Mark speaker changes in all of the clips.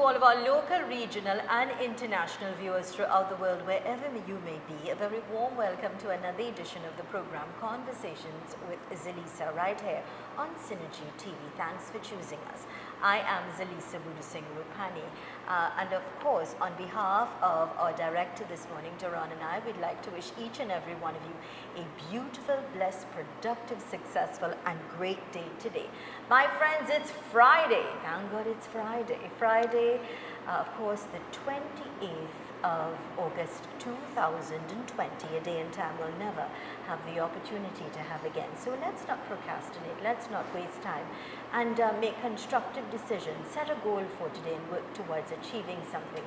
Speaker 1: all of our local, regional and international viewers throughout the world, wherever you may be, a very warm welcome to another edition of the program Conversations with Zalisa right here on Synergy TV. Thanks for choosing us. I am Zalisa Budusing Rupani, and of course on behalf of our director this morning, Duran, and I, we'd like to wish each and every one of you a beautiful, blessed, productive, successful and great day today. My friends, it's Friday. Thank God it's Friday. Friday, of course, the 28th of August 2020, a day and time we'll never have the opportunity to have again. So let's not procrastinate, let's not waste time, and make constructive decisions. Set a goal for today and work towards achieving something.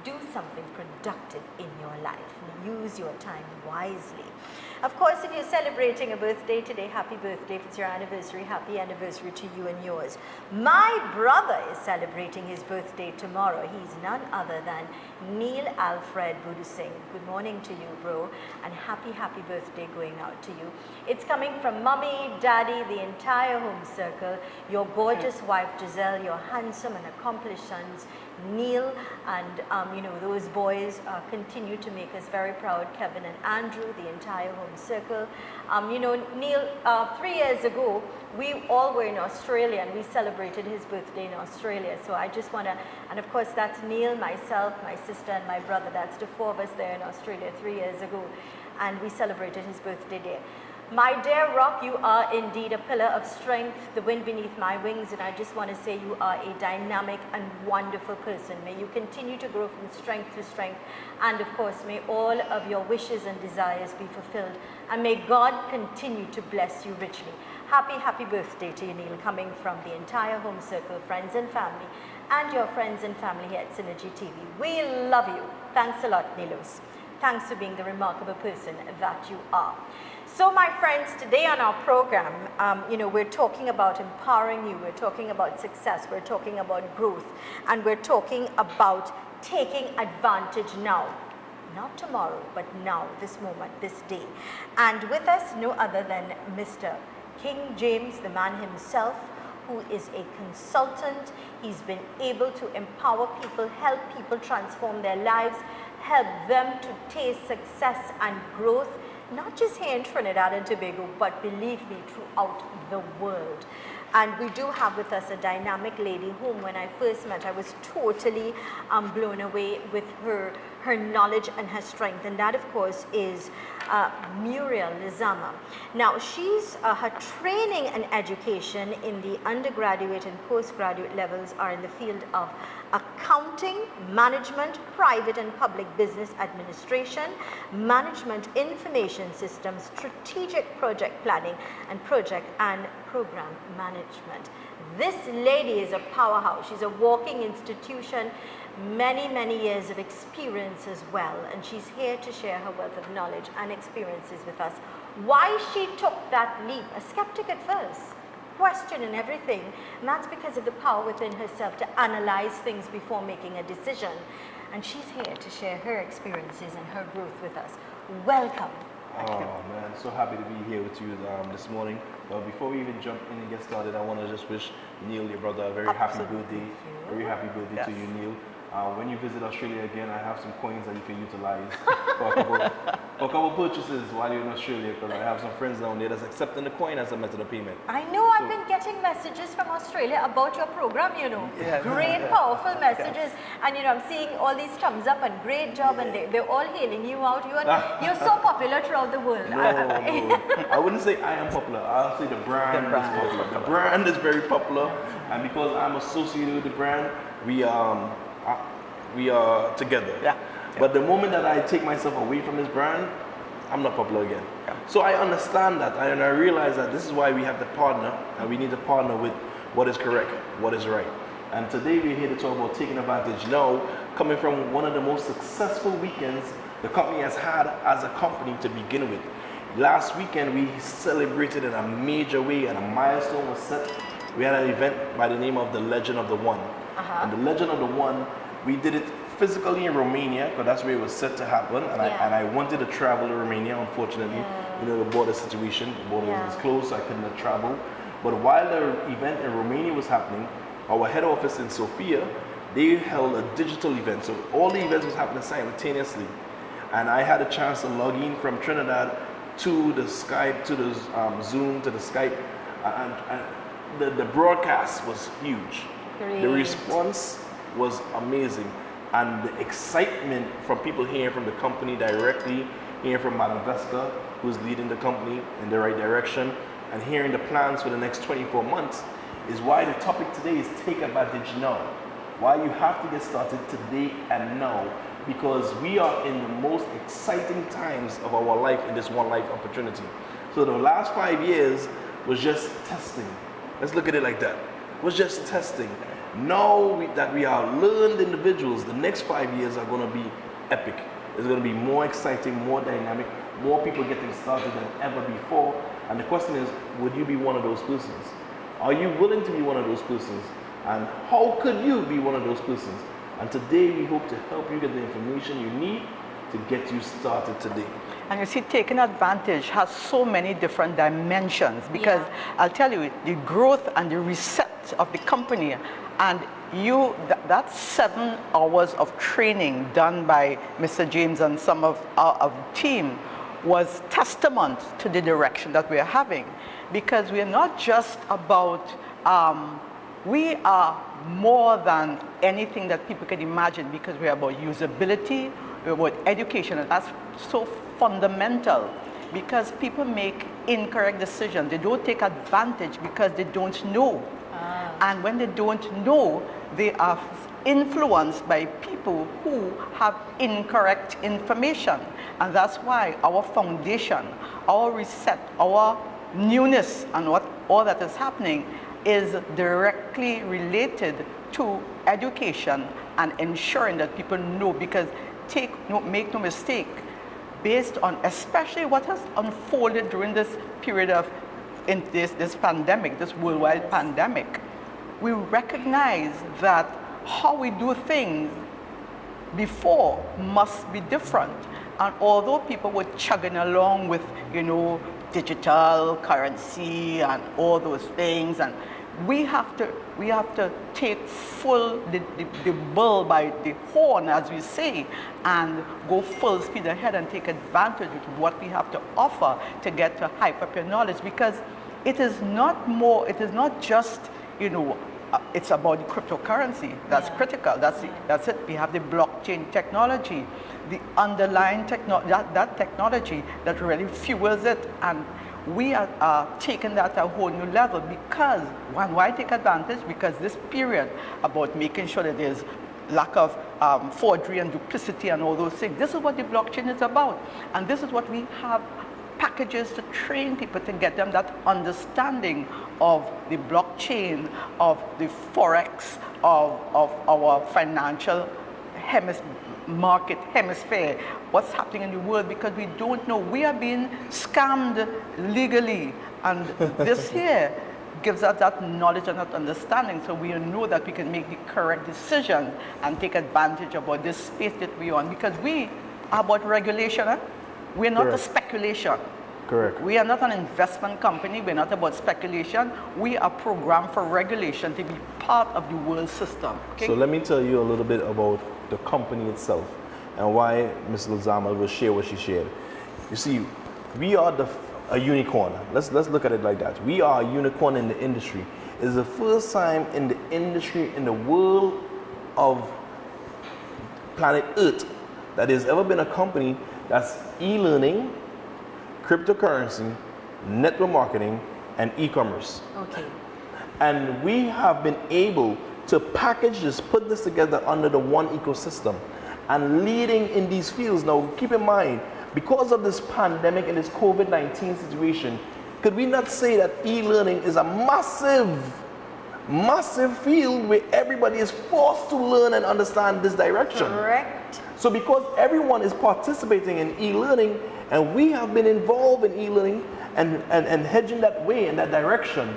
Speaker 1: Do something productive in your life. Use your time wisely. Of course, if you're celebrating a birthday today, happy birthday. If it's your anniversary, happy anniversary to you and yours. My brother is celebrating his birthday tomorrow. He's none other than Neil Alfred Budusing. Good morning to you, bro, and happy birthday going out to you. It's coming from mommy, daddy, the entire home circle, your gorgeous wife Giselle, your handsome and accomplished sons Neil, and you know, those boys continue to make us very proud. Kevin and Andrew, the entire home circle. You know, Neil, 3 years ago we all were in Australia and we celebrated his birthday in Australia. So I just want to, and of course that's Neil, myself, my sister and my brother. That's the four of us there in Australia 3 years ago, and we celebrated his birthday there. My dear Rock, you are indeed a pillar of strength, the wind beneath my wings, and I just want to say you are a dynamic and wonderful person. May you continue to grow from strength to strength, and of course may all of your wishes and desires be fulfilled, and may God continue to bless you richly. Happy birthday to you, Neil, coming from the entire home circle, friends and family, and your friends and family here at Synergy TV. We love you. Thanks a lot, Nilos. Thanks for being the remarkable person that you are. So my friends, today on our program, you know, we're talking about empowering you, we're talking about success, we're talking about growth, and we're talking about taking advantage now. Not tomorrow, but now, this moment, this day. And with us, no other than Mr. King James, the man himself, who is a consultant. He's been able to empower people, help people transform their lives, help them to taste success and growth, not just here in Trinidad and Tobago, but believe me, throughout the world. And we do have with us a dynamic lady whom, when I first met, I was totally blown away with her knowledge and her strength, and that of course is Muriel Lizama. Now she's her training and education in the undergraduate and postgraduate levels are in the field of accounting, management, private and public business administration, management information systems, strategic project planning, and project and program management. This lady is a powerhouse. She's a walking institution, many years of experience as well, and she's here to share her wealth of knowledge and experiences with us. Why she took that leap, a skeptic at first, questioning everything, and that's because of the power within herself to analyze things before making a decision. And she's here to share her experiences and her growth with us. Welcome.
Speaker 2: Oh man, so happy to be here with you this morning. But before we even jump in and get started, I want to just wish Neil, your brother, a very happy birthday. Very happy birthday to you, Neil. When you visit Australia again, I have some coins that you can utilize for a couple purchases while you're in Australia, because I have some friends down there that's accepting the coin as a method of payment.
Speaker 1: I know, I've been getting messages from Australia about your program, you know. Great, powerful messages. And you know, I'm seeing all these thumbs up and great job, and they're all hailing you out. You're so popular throughout the world.
Speaker 2: No, I wouldn't say I am popular. I'll say the brand is popular. The brand is very popular, and because I'm associated with the brand, we are together. But the moment that I take myself away from this brand, I'm not popular again. So I understand that, and I realize that this is why we have to partner, and we need to partner with what is correct, what is right. And today we're here to talk about taking advantage now, coming from one of the most successful weekends the company has had as a company to begin with. Last weekend we celebrated in a major way, and a milestone was set. We had an event by the name of the Legend of the One. And the Legend of the One, we did it physically in Romania, because that's where it was set to happen, and I wanted to travel to Romania. Unfortunately, you know, the border situation, the border was closed, so I couldn't travel. But while the event in Romania was happening, our head office in Sofia, they held a digital event. So all the events was happening simultaneously. And I had a chance to log in from Trinidad to the Skype, to the Zoom, to the Skype. And the broadcast was huge.
Speaker 1: Great.
Speaker 2: The response was amazing. And the excitement from people hearing from the company directly, hearing from Madam Vesca, who's leading the company in the right direction, and hearing the plans for the next 24 months is why the topic today is take advantage now. Why you have to get started today and now, because we are in the most exciting times of our life in this one life opportunity. So the last 5 years was just testing. Let's look at it like that. It was just testing. Now that we are learned individuals, the next 5 years are going to be epic. It's going to be more exciting, more dynamic, more people getting started than ever before. And the question is, would you be one of those persons? Are you willing to be one of those persons? And how could you be one of those persons? And today we hope to help you get the information you need to get you started today.
Speaker 3: And you see, taking advantage has so many different dimensions, because I'll tell you, the growth and the reset of the company, and that 7 hours of training done by Mr. James and some of our team was testament to the direction that we're having, because we're not just about, we are more than anything that people can imagine, because we're about usability, we're about education, and that's so fundamental, because people make incorrect decisions. They don't take advantage because they don't know. And when they don't know, they are influenced by people who have incorrect information. And that's why our foundation, our reset, our newness, and what all that is happening is directly related to education and ensuring that people know, because make no mistake, based on especially what has unfolded during this period of this pandemic, this worldwide pandemic, we recognize that how we do things before must be different. And although people were chugging along with, digital currency and all those things, and we have to take the bull by the horn, as we say, and go full speed ahead and take advantage of what we have to offer to get to hype up your knowledge, because it is not just, it's about the cryptocurrency. That's critical. That's it. We have the blockchain technology, the underlying that technology that really fuels it, and we are taking that to a whole new level, because why take advantage? Because this period about making sure that there's lack of forgery and duplicity and all those things. This is what the blockchain is about, and this is what we have packages to train people, to get them that understanding of the blockchain, of the forex, of our financial market hemisphere, what's happening in the world, because we don't know. We are being scammed legally, and this here gives us that knowledge and that understanding, so we know that we can make the correct decision and take advantage about this space that we're on, because we are about regulation. We're not a speculation.
Speaker 2: Correct.
Speaker 3: We are not an investment company. We're not about speculation. We are programmed for regulation to be part of the world system. Okay?
Speaker 2: So let me tell you a little bit about the company itself and why Ms. Lozama will share what she shared. You see, we are a unicorn. Let's look at it like that. We are a unicorn in the industry. It's the first time in the industry, in the world of planet Earth, that there's ever been a company that's e-learning, cryptocurrency, network marketing, and e-commerce.
Speaker 1: Okay.
Speaker 2: And we have been able to package this, put this together under the one ecosystem, and leading in these fields. Now, keep in mind, because of this pandemic and this COVID-19 situation, could we not say that e-learning is a massive field where everybody is forced to learn and understand this direction?
Speaker 1: Correct.
Speaker 2: So because everyone is participating in e-learning, and we have been involved in e-learning and hedging that way in that direction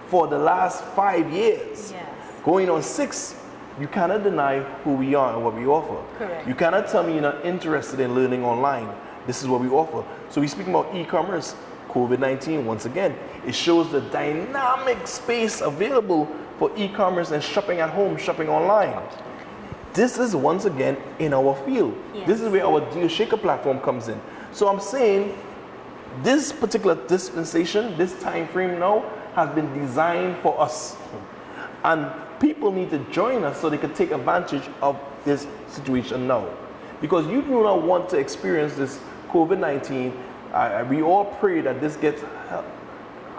Speaker 2: for the last 5 years,
Speaker 1: Yes.
Speaker 2: going on 6, you cannot deny who we are and what we offer.
Speaker 1: Correct.
Speaker 2: You cannot tell me you're not interested in learning online. This is what we offer. So we're speaking about e-commerce, COVID-19, once again, it shows the dynamic space available for e-commerce and shopping at home, shopping online. This is once again in our field.
Speaker 1: Yes.
Speaker 2: This is where our Deal Shaker platform comes in. So I'm saying this particular dispensation, this time frame now, has been designed for us. And people need to join us so they can take advantage of this situation now. Because you do not want to experience this COVID-19. We all pray that this gets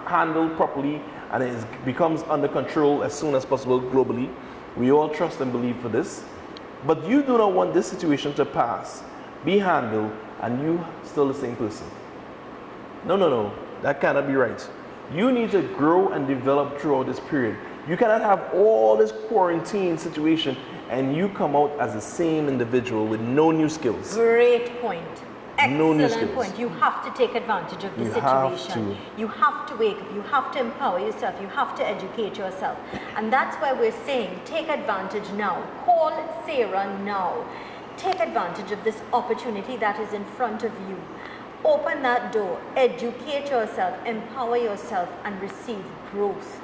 Speaker 2: handled properly and it becomes under control as soon as possible globally. We all trust and believe for this. But you do not want this situation to pass, be handled, and you still the same person. No. That cannot be right. You need to grow and develop throughout this period. You cannot have all this quarantine situation and you come out as the same individual with no new skills.
Speaker 1: Great point.
Speaker 2: No new
Speaker 1: Excellent
Speaker 2: skills.
Speaker 1: point. You have to take advantage of the
Speaker 2: You
Speaker 1: situation.
Speaker 2: have to.
Speaker 1: You have to wake up. You have to empower yourself. You have to educate yourself. And that's why we're saying take advantage now. Call Sarah now. Take advantage of this opportunity that is in front of you. Open that door. Educate yourself. Empower yourself and receive growth.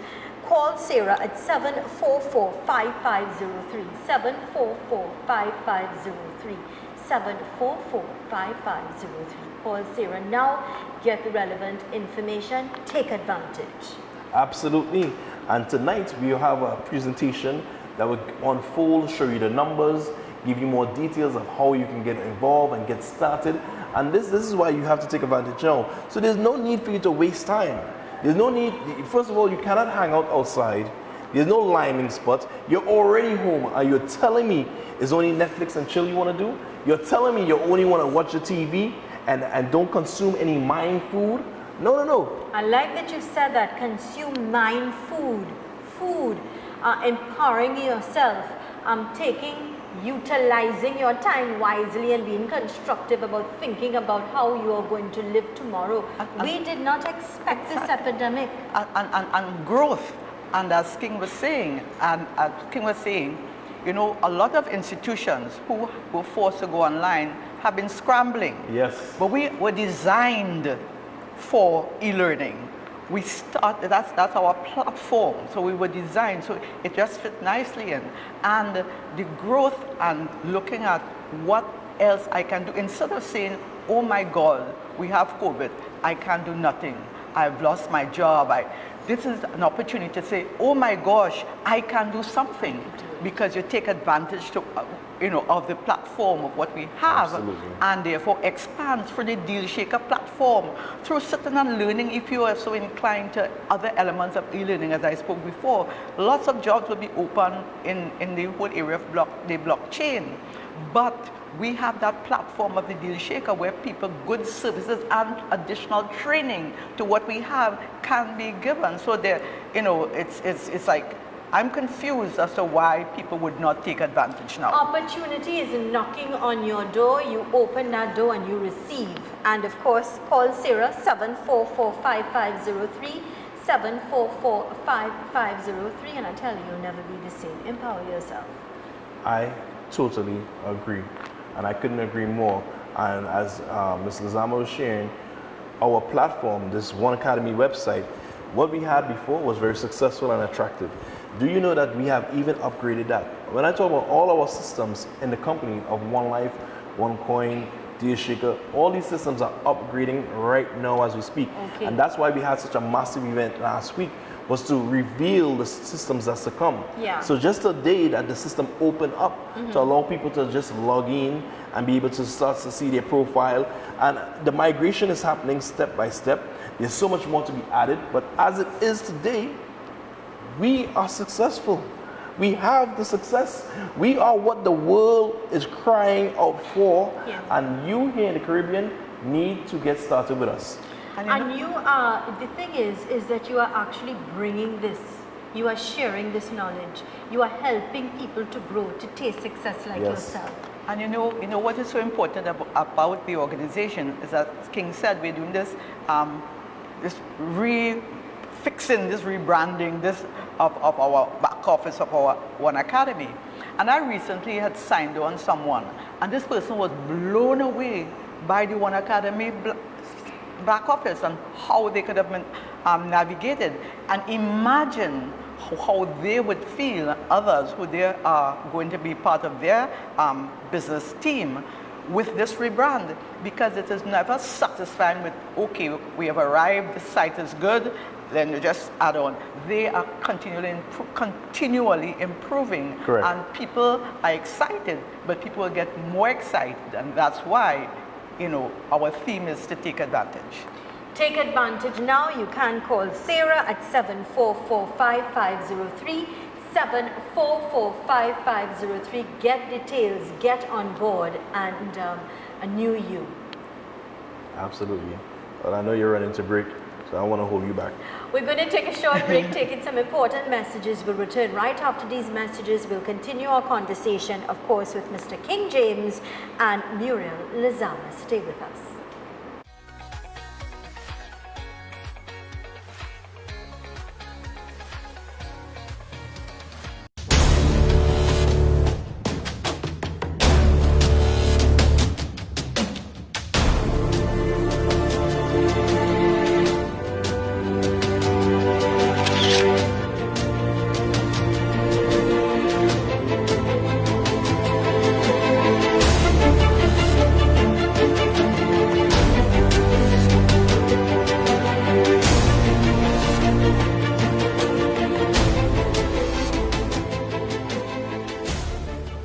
Speaker 1: Call Sarah at 744-5503. 744-5503. 744-5503. Call Sarah now, get the relevant information, take advantage.
Speaker 2: Absolutely. And tonight we have a presentation that will unfold, show you the numbers, give you more details of how you can get involved and get started. And this is why you have to take advantage now. So there's no need for you to waste time. There's no need, first of all, you cannot hang out outside. There's no liming spot. You're already home and you're telling me it's only Netflix and chill you want to do? You're telling me you only want to watch the TV and don't consume any mind food? No.
Speaker 1: I like that you said that. Consume mind food. Empowering yourself. Utilizing your time wisely and being constructive about thinking about how you are going to live tomorrow. We did not expect this epidemic.
Speaker 3: And growth. And as King was saying, you know, a lot of institutions who were forced to go online have been scrambling.
Speaker 2: Yes.
Speaker 3: But we were designed for e-learning. That's our platform. So we were designed, so it just fit nicely in. And the growth and looking at what else I can do, instead of saying, oh my God, we have COVID, I can't do nothing. I've lost my job. This is an opportunity to say, oh my gosh, I can do something, because you take advantage of the platform of what we have.
Speaker 2: Absolutely.
Speaker 3: And therefore expand through the Deal Shaker platform, through sitting and learning if you are so inclined to other elements of e-learning, as I spoke before. Lots of jobs will be open in the whole area of the blockchain. But we have that platform of the Deal Shaker where people, good services and additional training to what we have can be given. So there, it's like, I'm confused as to why people would not take advantage now.
Speaker 1: Opportunity is knocking on your door. You open that door and you receive. And of course, call Sarah 744-5503. 744-5503. And I tell you, you'll never be the same. Empower yourself.
Speaker 2: I totally agree. And I couldn't agree more. And as Ms. Lizama was sharing, our platform, this One Academy website, what we had before was very successful and attractive. Do you know that we have even upgraded that? When I talk about all our systems in the company of One Life, One Coin, Deal Shaker, all these systems are upgrading right now as we speak.
Speaker 1: Okay.
Speaker 2: And that's why we had such a massive event last week, was to reveal the systems that's to come.
Speaker 1: Yeah.
Speaker 2: So just today that the system opened up to allow people to just log in and be able to start to see their profile. And the migration is happening step by step. There's so much more to be added, but as it is today, we are successful. We have the success. We are what the world is crying out for.
Speaker 1: Yes.
Speaker 2: And you here in the Caribbean need to get started with us.
Speaker 1: And you are, the thing is that you are actually bringing this. You are sharing this knowledge. You are helping people to grow, to taste success like yourself.
Speaker 3: And you know what is so important about the organization is that, as King said, we're doing this, rebranding this of our back office of our One Academy. And I recently had signed on someone, and this person was blown away by the One Academy back office and how they could have been navigated. And imagine how they would feel, others who they are going to be part of their business team with this rebrand, because it is never satisfying with, okay, we have arrived, the site is good, then you just add on. They are continually improving.
Speaker 2: Correct.
Speaker 3: And people are excited, but people will get more excited, and that's why, you know, our theme is to take advantage.
Speaker 1: Take advantage now. You can call Sarah at 744-5503, 744-5503. Get details, get on board, and a new you.
Speaker 2: Absolutely. Well, I know you're running to break, so I don't want to hold you back.
Speaker 1: We're going to take a short break, taking some important messages. We'll return right after these messages. We'll continue our conversation, of course, with Mr. King James and Muriel Lizama. Stay with us.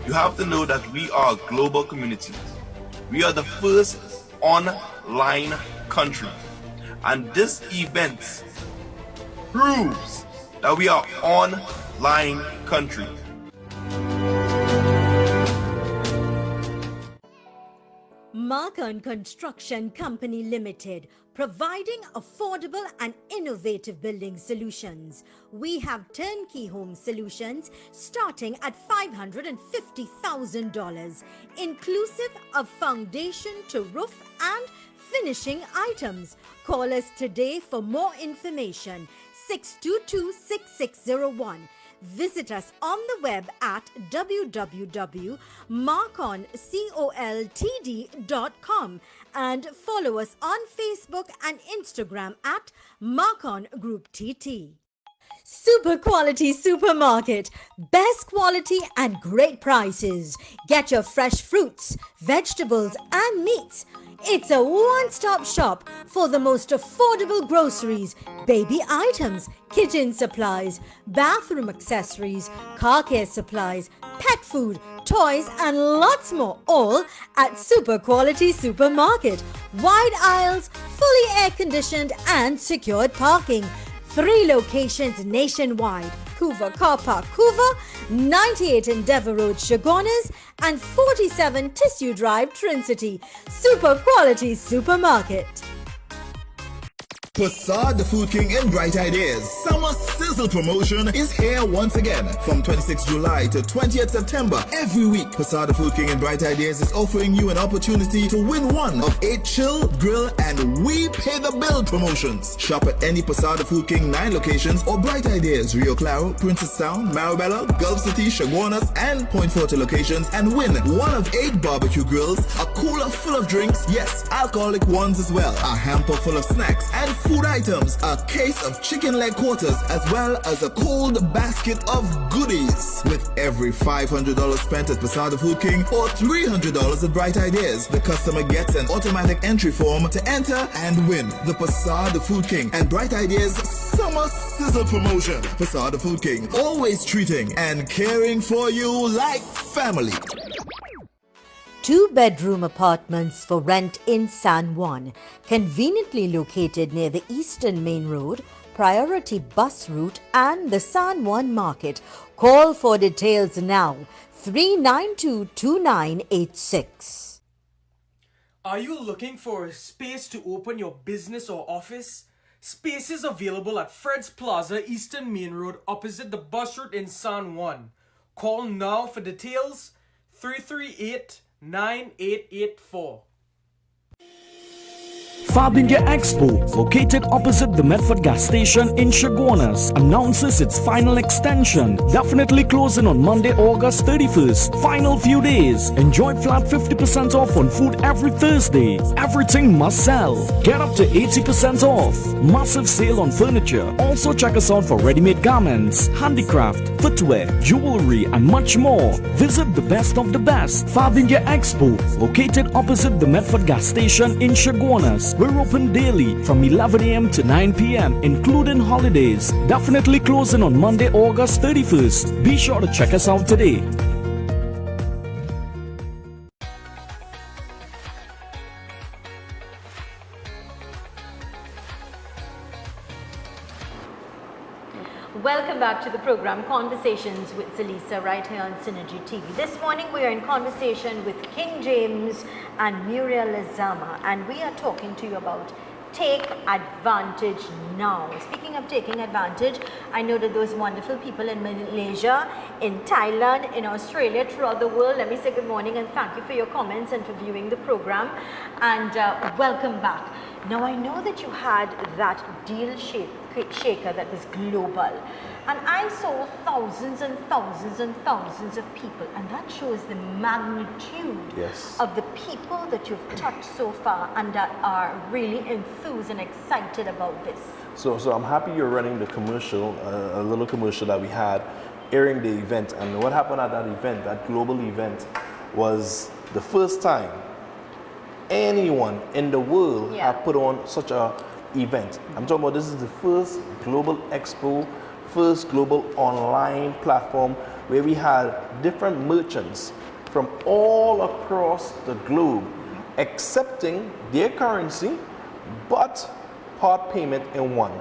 Speaker 4: You have to know that we are a global community. We are the first online country. And this event proves that we are online country.
Speaker 1: Marcon Construction Company Limited, providing affordable and innovative building solutions. We have turnkey home solutions starting at $550,000, inclusive of foundation to roof and finishing items. Call us today for more information. 622-6601. Visit us on the web at www.marconcoltd.com and follow us on Facebook and Instagram at Marcon Group TT. Super quality supermarket, best quality and great prices. Get your fresh fruits, vegetables and meats. It's a one-stop shop for the most affordable groceries, baby items, kitchen supplies, bathroom accessories, car care supplies, pet food, toys and lots more, all at Super Quality Supermarket. Wide aisles, fully air-conditioned and secured parking. 3 locations nationwide: Hoover Car Park, Hoover, 98 Endeavour Road, Chaguanas, and 47 Tissue Drive, Trinity. Super Quality Supermarket.
Speaker 5: Passad the Food King and Bright Ideas Summer Sizzle promotion is here once again. From 26th July to 20th September, every week, Passad the Food King and Bright Ideas is offering you an opportunity to win one of 8 chill, grill, and we pay the bill promotions. Shop at any Passad the Food King 9 locations or Bright Ideas, Rio Claro, Princestown, Marabella, Gulf City, Chaguanas, and Point Forte locations and win one of 8 barbecue grills, a cooler full of drinks, yes, alcoholic ones as well, a hamper full of snacks and food items, a case of chicken leg quarters, as well as a cold basket of goodies. With every $500 spent at Passad the Food King or $300 at Bright Ideas, the customer gets an automatic entry form to enter and win the Passad the Food King and Bright Ideas Summer Sizzle promotion. Passad the Food King, always treating and caring for you like family.
Speaker 1: 2-bedroom apartments for rent in San Juan, conveniently located near the Eastern Main Road, Priority Bus Route and the San Juan Market. Call for details now, 392-2986.
Speaker 6: Are you looking for a space to open your business or office? Spaces available at Fred's Plaza, Eastern Main Road, opposite the bus route in San Juan. Call now for details, 338-9884.
Speaker 7: Fabindia Expo, located opposite the Medford gas station in Chaguanas, announces its final extension. Definitely closing on Monday, August 31st. Final few days. Enjoy flat 50% off on food every Thursday. Everything must sell. Get up to 80% off. Massive sale on furniture. Also check us out for ready-made garments, handicraft, footwear, jewelry, and much more. Visit the best of the best. Fabindia Expo, located opposite the Medford gas station in Chaguanas. We're open daily from 11 a.m. to 9 p.m. including holidays. Definitely closing on Monday, August 31st. Be sure to check us out today.
Speaker 1: Welcome back to the program Conversations with Zelisa right here on Synergy TV. This morning we are in conversation with King James and Muriel Lezama, and we are talking to you about take advantage now. Speaking of taking advantage, I know that those wonderful people in Malaysia, in Thailand, in Australia, throughout the world, let me say good morning and thank you for your comments and for viewing the program, and welcome back. Now I know that you had that deal shaker that was global, and I saw thousands and thousands and thousands of people, and that shows the magnitude of the people that you've touched so far and that are really enthused and excited about this.
Speaker 2: So I'm happy you're running the commercial, a little commercial that we had airing the event. And what happened at that event, that global event, was the first time anyone in the world have put on such a event. I'm talking about this is the first global expo, first global online platform where we had different merchants from all across the globe accepting their currency but part payment in one.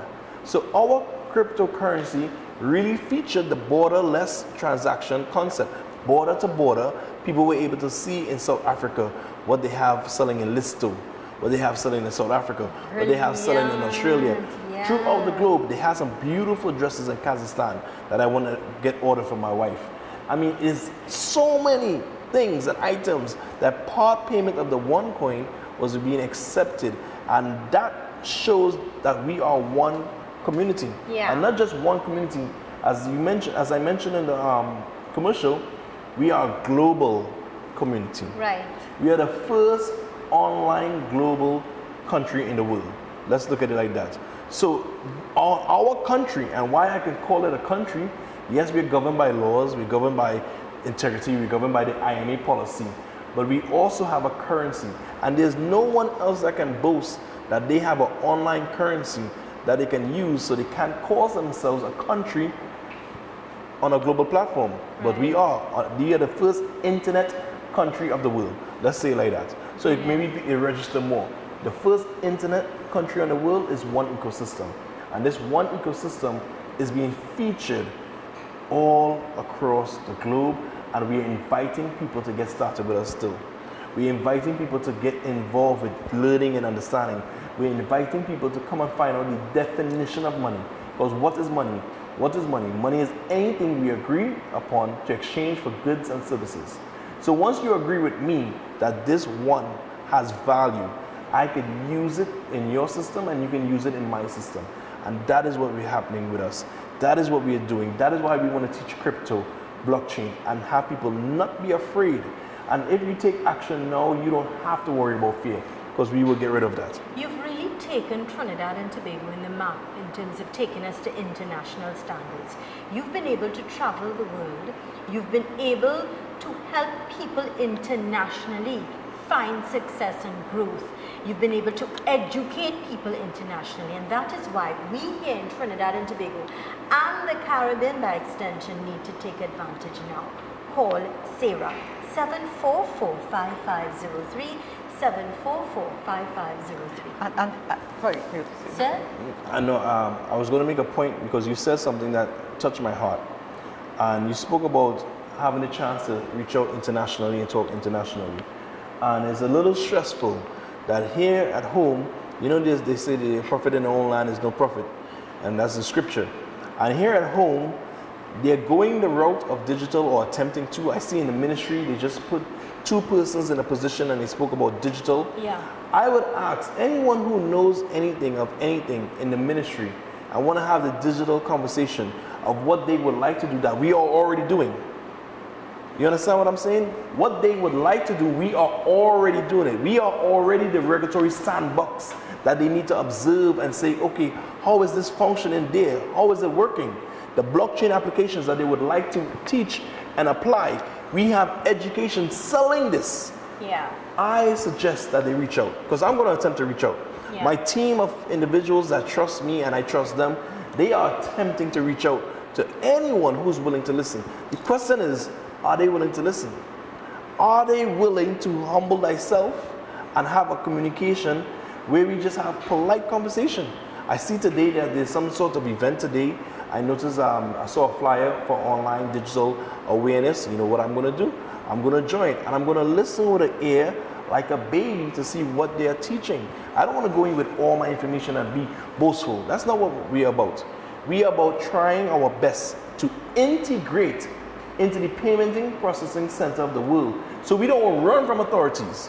Speaker 2: So our cryptocurrency really featured the borderless transaction concept. Border to border, people were able to see in South Africa what they have selling in Listo, what they have selling in South Africa, what they have selling in Australia. Throughout the globe, they have some beautiful dresses in Kazakhstan that I want to get ordered for my wife. I mean, it's so many things and items that part payment of the one coin was being accepted, and that shows that we are one community, and not just one community. As I mentioned in the commercial, we are a global community.
Speaker 1: Right.
Speaker 2: We are the first online global country in the world. Let's look at it like that. So our country, and why I can call it a country, yes, we're governed by laws, we're governed by integrity, we're governed by the IMA policy, but we also have a currency, and there's no one else that can boast that they have an online currency that they can use, so they can call themselves a country on a global platform. But we are the first internet country of the world. Let's say it like that. So it maybe it register more. The first internet country on the world is one ecosystem, and this one ecosystem is being featured all across the globe, and we are inviting people to get started with us still. We're inviting people to get involved with learning and understanding. We're inviting people to come and find out the definition of money. Because what is money? What is money? Money is anything we agree upon to exchange for goods and services. So once you agree with me that this one has value, I can use it in your system and you can use it in my system. And that is what we're happening with us. That is what we are doing. That is why we want to teach crypto, blockchain, and have people not be afraid. And if you take action now, you don't have to worry about fear, because we will get rid of that.
Speaker 1: You've really taken Trinidad and Tobago in the map in terms of taking us to international standards. You've been able to travel the world. You've been able to help people internationally find success and growth. You've been able to educate people internationally, and that is why we here in Trinidad and Tobago and the Caribbean by extension need to take advantage now. Call Sarah 744-5503, 744-5503.
Speaker 3: Sorry.
Speaker 1: Sir?
Speaker 2: I know, I was going to make a point because you said something that touched my heart. And you spoke about having the chance to reach out internationally and talk internationally. And it's a little stressful that here at home, you know, they say the prophet in their own land is no prophet. And that's the scripture. And here at home, they're going the route of digital or attempting to. I see in the ministry, they just put two persons in a position and they spoke about digital.
Speaker 1: Yeah.
Speaker 2: I would ask anyone who knows anything of anything in the ministry, I want to have the digital conversation of what they would like to do that we are already doing. You understand what I'm saying? What they would like to do, we are already doing it. We are already the regulatory sandbox that they need to observe and say, okay, how is this functioning there? How is it working? The blockchain applications that they would like to teach and apply. We have education selling this.
Speaker 1: Yeah.
Speaker 2: I suggest that they reach out, because I'm going to attempt to reach out.
Speaker 1: Yeah.
Speaker 2: My team of individuals that trust me and I trust them, they are attempting to reach out to anyone who's willing to listen. The question is, are they willing to listen? Are they willing to humble thyself and have a communication where we just have polite conversation? I see today that there's some sort of event today. I noticed, I saw a flyer for online digital awareness. You know what I'm going to do? I'm going to join and I'm going to listen with an ear like a baby to see what they're teaching. I don't want to go in with all my information and be boastful. That's not what we're about. We are about trying our best to integrate into the payment processing center of the world. So we don't run from authorities.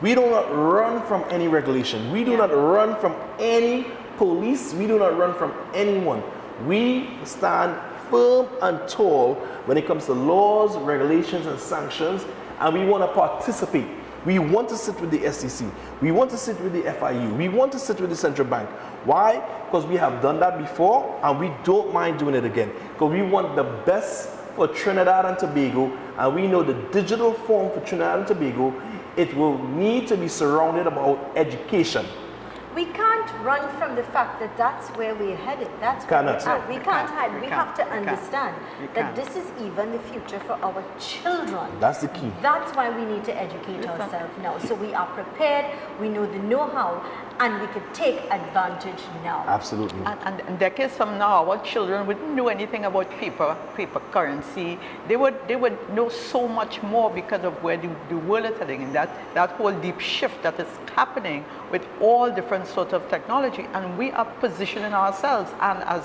Speaker 2: We do not run from any regulation. We do not run from any police. We do not run from anyone. We stand firm and tall when it comes to laws, regulations, and sanctions, and we want to participate. We want to sit with the SEC. We want to sit with the FIU. We want to sit with the central bank. Why? Because we have done that before, and we don't mind doing it again. Because we want the best for Trinidad and Tobago, and we know the digital form for Trinidad and Tobago, it will need to be surrounded about education.
Speaker 1: We can't run from the fact that that's where we're headed. That's where
Speaker 2: Cannot.
Speaker 1: we're at. We can't hide. We have to
Speaker 3: We can't.
Speaker 1: understand
Speaker 3: We
Speaker 1: that
Speaker 3: can't.
Speaker 1: this is even the future for our children.
Speaker 2: That's the key.
Speaker 1: That's why we need to educate ourselves now. So we are prepared, we know the know-how, and we could take advantage now.
Speaker 2: Absolutely.
Speaker 3: And decades from now, our children wouldn't know anything about paper currency. They would know so much more because of where the world is heading, and that whole deep shift that is happening with all different sorts of technology. And we are positioning ourselves. And as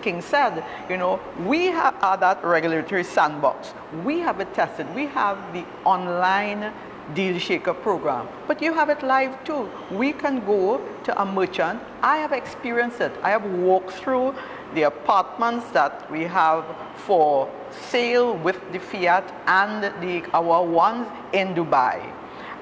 Speaker 3: King said, you know, we are that regulatory sandbox. We have it tested. We have the online deal shaker program, but you have it live too. We can go to a merchant. I have experienced it. I have walked through the apartments that we have for sale with the Fiat and our ones in Dubai.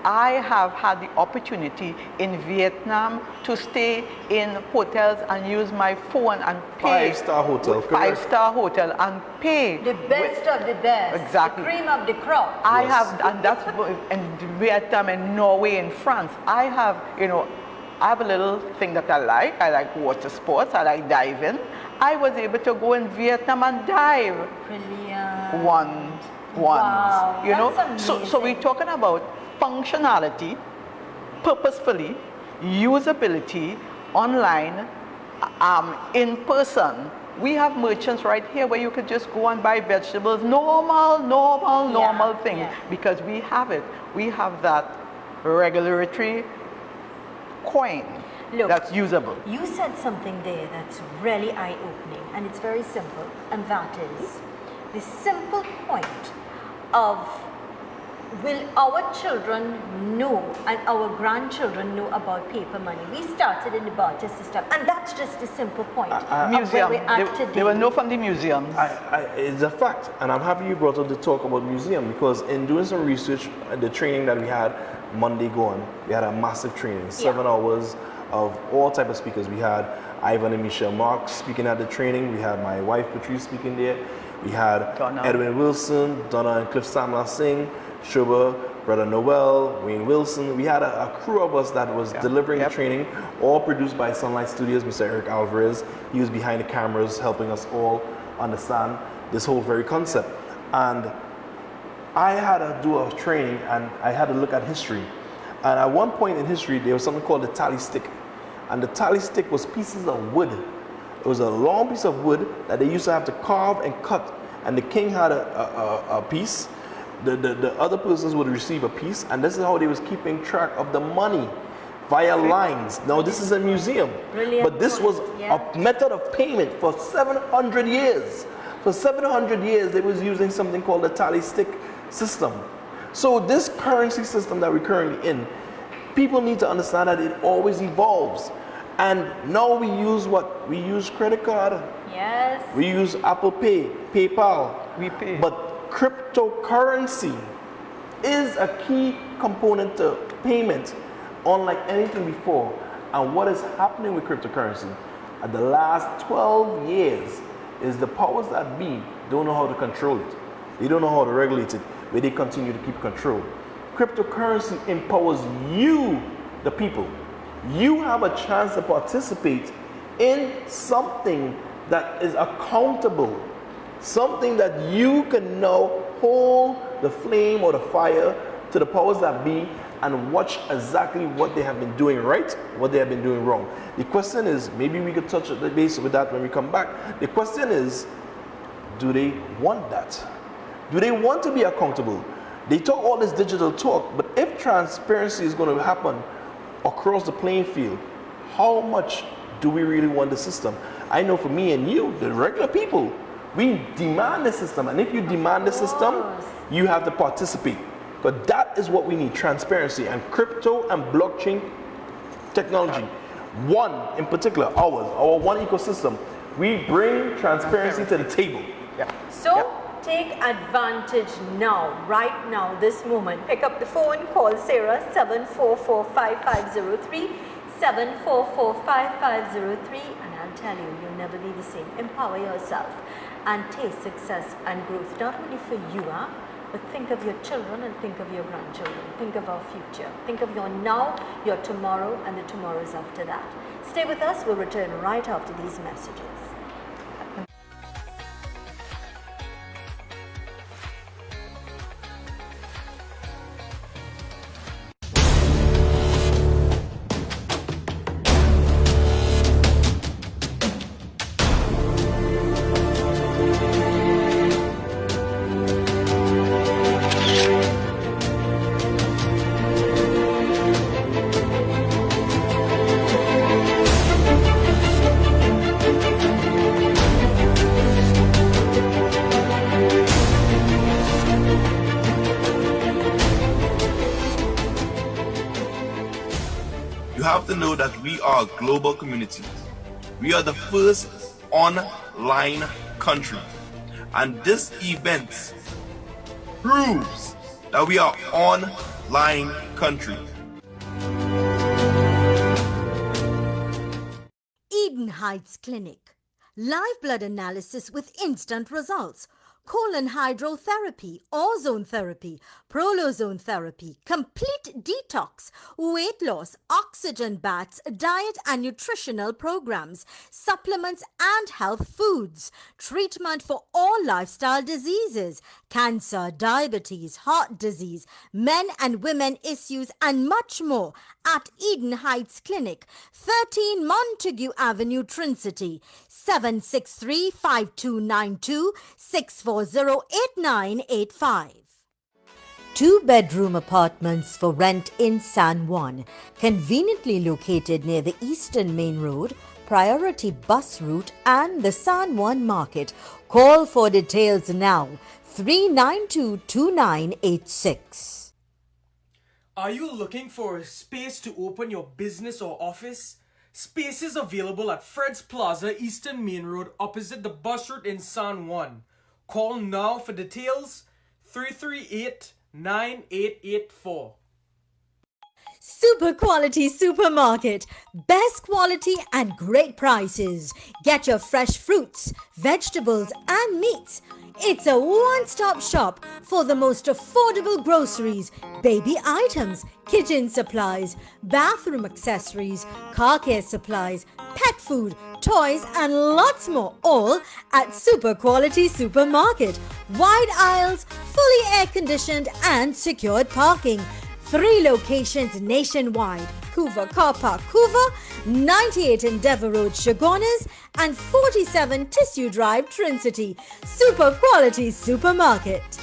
Speaker 3: I have had the opportunity in Vietnam to stay in hotels and use my phone and pay.
Speaker 2: Five-star hotel, correct.
Speaker 3: 5-star hotel and pay.
Speaker 1: The best of the best.
Speaker 3: Exactly.
Speaker 1: The cream of the crop.
Speaker 3: I
Speaker 2: Yes.
Speaker 3: have, and that's in Vietnam and Norway and France. I have, you know, I have a little thing that I like. I like water sports. I like diving. I was able to go in Vietnam and dive
Speaker 1: Brilliant.
Speaker 3: once,
Speaker 1: Wow,
Speaker 3: you know.
Speaker 1: that's
Speaker 3: So we're
Speaker 1: amazing.
Speaker 3: talking about functionality, purposefully, usability, online, in person. We have merchants right here where you could just go and buy vegetables, normal things,
Speaker 1: yeah.
Speaker 3: because we have it. We have that regulatory coin
Speaker 1: Look,
Speaker 3: that's usable.
Speaker 1: You said something there that's really eye-opening, and it's very simple, and that is the simple point of, will our children know and our grandchildren know about paper money? We started in the barter system, and that's just the simple point of where
Speaker 3: Museum.
Speaker 1: we're at today.
Speaker 3: They will know from the museums.
Speaker 2: It's a fact, and I'm happy you brought up the talk about museum, because in doing some research, the training that we had Monday going, we had a massive training, 7 hours of all type of speakers. We had Ivan and Michelle Marks speaking at the training. We had my wife Patrice speaking there. We had
Speaker 3: Donna.
Speaker 2: Edwin Wilson, Donna and Cliff Samla Singh, Shubha, Brother Noel, Wayne Wilson. We had a crew of us that was delivering the training, all produced by Sunlight Studios, Mr. Eric Alvarez. He was behind the cameras helping us all understand this whole very concept. And I had to do a training, and I had to look at history. And at one point in history, there was something called the tally stick. And the tally stick was pieces of wood. It was a long piece of wood that they used to have to carve and cut. And the king had a piece. The other persons would receive a piece. And this is how they was keeping track of the money via lines. Now, this is a museum.
Speaker 1: Brilliant
Speaker 2: But this was
Speaker 1: point, yeah.
Speaker 2: a method of payment for 700 years. For 700 years, they was using something called the tally stick system. So this currency system that we're currently in, people need to understand that it always evolves. And now we use what? We use credit card.
Speaker 1: Yes.
Speaker 2: We use Apple Pay, PayPal.
Speaker 3: We pay.
Speaker 2: But cryptocurrency is a key component to payment, unlike anything before. And what is happening with cryptocurrency at the last 12 years is the powers that be don't know how to control it. They don't know how to regulate it, but they continue to keep control. Cryptocurrency empowers you, the people. You have a chance to participate in something that is accountable, something that you can now hold the flame or the fire to the powers that be and watch exactly what they have been doing right, what they have been doing wrong. The question is, maybe we could touch the base with that when we come back. The question is, do they want that? Do they want to be accountable? They talk all this digital talk, but if transparency is going to happen across the playing field, how much do we really want the system? I know for me and you, the regular people, we demand the system. And if you demand the system, you have to participate. But that is what we need, transparency. And crypto and blockchain technology, one in particular, our one ecosystem, we bring transparency to the table.
Speaker 1: So take advantage now, right now, this moment. Pick up the phone, call Sarah 744-5503, 744-5503, and I'll tell you, you'll never be the same. Empower yourself and taste success and growth, not only for you, but think of your children and think of your grandchildren. Think of our future. Think of your now, your tomorrow, and the tomorrows after that. Stay with us. We'll return right after these messages.
Speaker 4: You have to know that we are a global community. We are the first online country. And this event proves that we are online country.
Speaker 1: Eden Heights Clinic. Live blood analysis with instant results. Colon hydrotherapy, ozone therapy, prolozone therapy, complete detox, weight loss, oxygen baths, diet and nutritional programs, supplements and health foods, treatment for all lifestyle diseases, cancer, diabetes, heart disease, men and women issues and much more at Eden Heights Clinic, 13 Montague Avenue, Trincity, 763-5292, 640-8985. Two-bedroom apartments for rent in San Juan, conveniently located near the Eastern Main Road, priority bus route and the San Juan Market. Call for details now, 392-2986.
Speaker 6: Are you looking for a space to open your business or office? Spaces available at Fred's Plaza, Eastern Main Road, opposite the bus route in San Juan. Call now for details, 338-9884.
Speaker 1: Super quality supermarket. Best quality and great prices. Get your fresh fruits, vegetables and meats. It's a one-stop shop for the most affordable groceries, baby items, kitchen supplies, bathroom accessories, car care supplies, pet food, toys and lots more, all at Super Quality Supermarket. Wide aisles, fully air-conditioned and secured parking. 3 locations nationwide: Hoover Car Park, Hoover, 98 Endeavour Road, Chaguanas, and 47 Tissue Drive, Trincity. Super Quality Supermarket.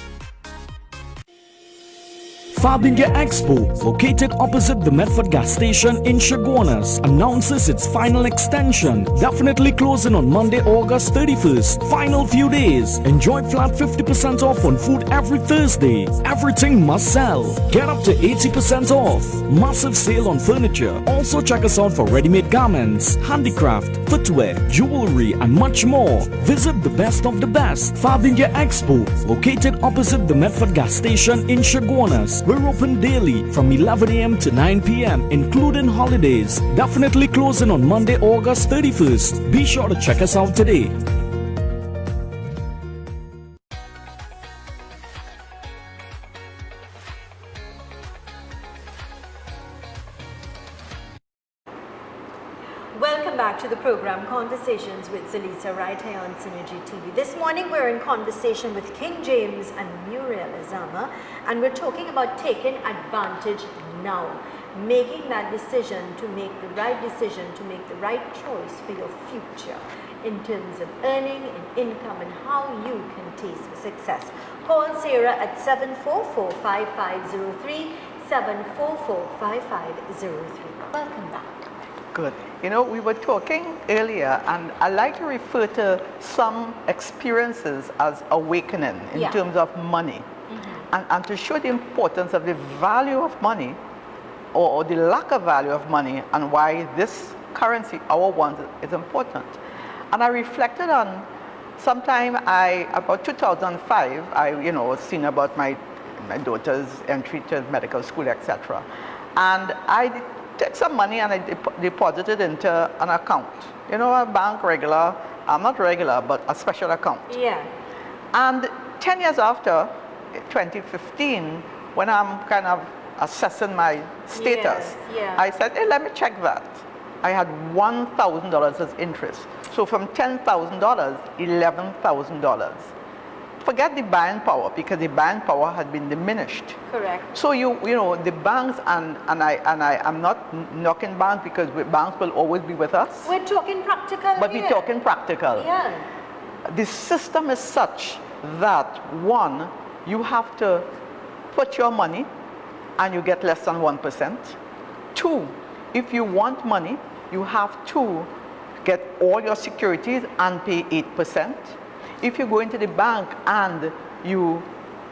Speaker 7: Fabinga Expo, located opposite the Medford gas station in Chaguanas, announces its final extension. Definitely closing on Monday, August 31st. Final few days. Enjoy flat 50% off on food every Thursday. Everything must sell. Get up to 80% off. Massive sale on furniture. Also check us out for ready-made garments, handicraft, footwear, jewelry, and much more. Visit the best of the best. Fabinga Expo, located opposite the Medford gas station in Chaguanas. We're open daily from 11 a.m. to 9 p.m. including holidays. Definitely closing on Monday, August 31st. Be sure to check us out today.
Speaker 1: Welcome back to the program Conversations with Zelisa right here on Synergy TV. This morning we're in conversation with King James and Muriel Azama, and we're talking about taking advantage now, making that decision to make the right decision, to make the right choice for your future in terms of earning and income and how you can taste success. Call Sarah at 744-5503, 744-5503. Welcome back.
Speaker 3: Good. You know, we were talking earlier, and I like to refer to some experiences as awakening in terms of money, and to show the importance of the value of money, or the lack of value of money, and why this currency, our one, is important. And I reflected on sometime about 2005, I was seeing about my daughter's entry to medical school, etc. And I take some money and I deposited into an account. You know, a bank regular, not regular, but a special account.
Speaker 1: Yeah.
Speaker 3: And 10 years after, 2015, when I'm kind of assessing my status, I said, hey, let me check that. I had $1,000 as interest. So from $10,000, $11,000. Forget the buying power, because the buying power had been diminished.
Speaker 1: Correct.
Speaker 3: So you know the banks, and I'm not knocking banks, because banks will always be with us.
Speaker 1: We're talking practical.
Speaker 3: But we're talking practical.
Speaker 1: Yeah.
Speaker 3: The system is such that, one, you have to put your money and you get less than 1%. Two, if you want money, you have to get all your securities and pay 8%. If you go into the bank and you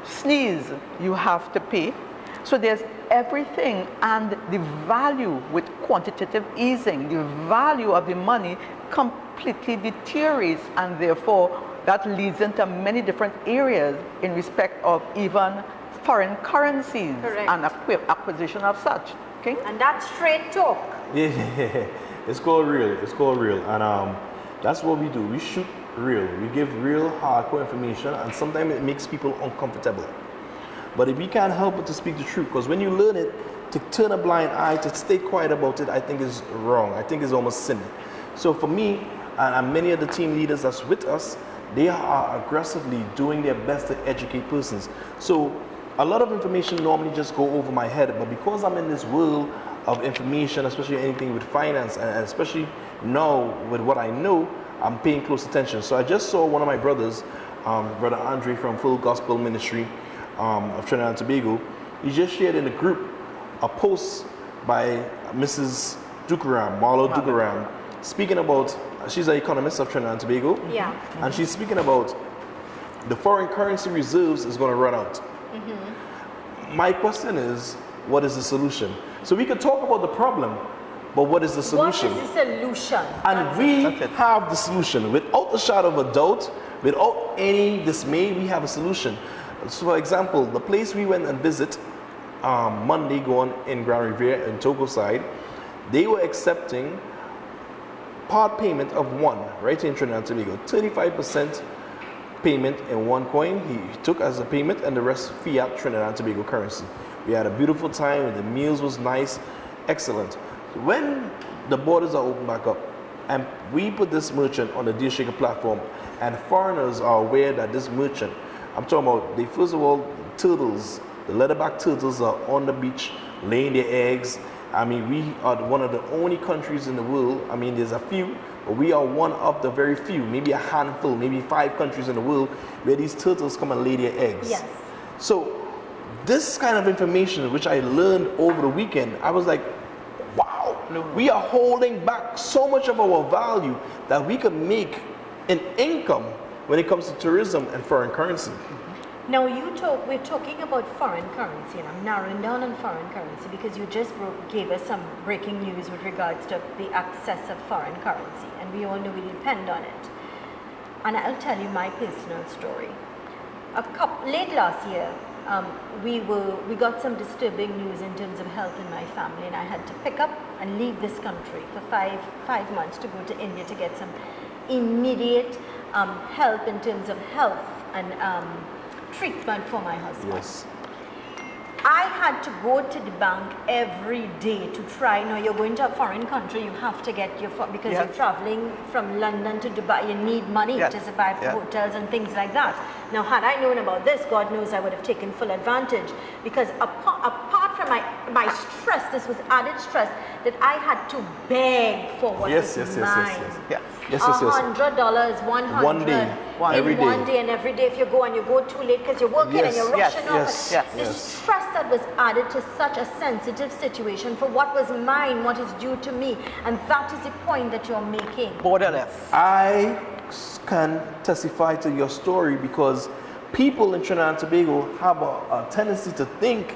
Speaker 3: sneeze, you have to pay. So there's everything, and the value with quantitative easing, the value of the money completely deteriorates, and therefore that leads into many different areas in respect of even foreign currencies.
Speaker 1: Correct.
Speaker 3: And acquisition of such. Okay?
Speaker 1: And that's straight talk.
Speaker 2: Yeah, it's called real. It's called real, and that's what we do. We shoot real. We give real hardcore information, and sometimes it makes people uncomfortable. But if we can't help but to speak the truth, because when you learn it, to turn a blind eye, to stay quiet about it, I think is wrong. I think it's almost sin. So for me, and many of the team leaders that's with us, they are aggressively doing their best to educate persons. So a lot of information normally just go over my head, but because I'm in this world of information, especially anything with finance, and especially now with what I know, I'm paying close attention. So I just saw one of my brothers, Brother Andre from Full Gospel Ministry of Trinidad and Tobago. He just shared in the group a post by Mrs. Dukaram, Marlo Dukaram, speaking about, she's an economist of Trinidad and Tobago.
Speaker 1: Yeah.
Speaker 2: And she's speaking about the foreign currency reserves is going to run out. My question is, what is the solution? So we could talk about the problem, but what is the solution?
Speaker 1: What is the solution?
Speaker 2: And we have the solution. Without a shadow of a doubt, without any dismay, we have a solution. So for example, the place we went and visit Monday going in Grand Riviere in Togo side, they were accepting part payment of one, right in Trinidad and Tobago, 35% payment in one coin he took as a payment, and the rest fiat Trinidad and Tobago currency. We had a beautiful time, the meals was nice, excellent. When the borders are open back up and we put this merchant on the Deal Shaker platform, and foreigners are aware that this merchant, I'm talking about, they first of all, turtles, the leatherback turtles are on the beach laying their eggs. I mean, we are one of the only countries in the world, I mean, there's a few, but we are one of the very few, maybe a handful, maybe 5 countries in the world where these turtles come and lay their eggs.
Speaker 1: Yes.
Speaker 2: So this kind of information, which I learned over the weekend, I was like, wow, we are holding back so much of our value that we could make an income when it comes to tourism and foreign currency.
Speaker 1: Now we're talking about foreign currency, and I'm narrowing down on foreign currency because you just gave us some breaking news with regards to the access of foreign currency, and we all know we depend on it. And I'll tell you my personal story. Late last year, we got some disturbing news in terms of health in my family, and I had to pick up and leave this country for five months to go to India to get some immediate help in terms of health and treatment for my husband.
Speaker 2: Yes.
Speaker 1: I had to go to the bank every day to try. Now you're going to a foreign country, you have to get your because you're traveling from London to Dubai. You need money to survive for hotels and things like that. Now, had I known about this, God knows I would have taken full advantage, because apart from my stress, this was added stress that I had to beg for what was mine.
Speaker 2: $100,
Speaker 1: 100
Speaker 2: one day, every day.
Speaker 1: One day, and every day if you go and you go too late because you're working and you're rushing off. The stress that was added to such a sensitive situation for what was mine, what is due to me, and that is the point that you're making.
Speaker 3: Borderless.
Speaker 2: I can testify to your story because people in Trinidad and Tobago have a tendency to think,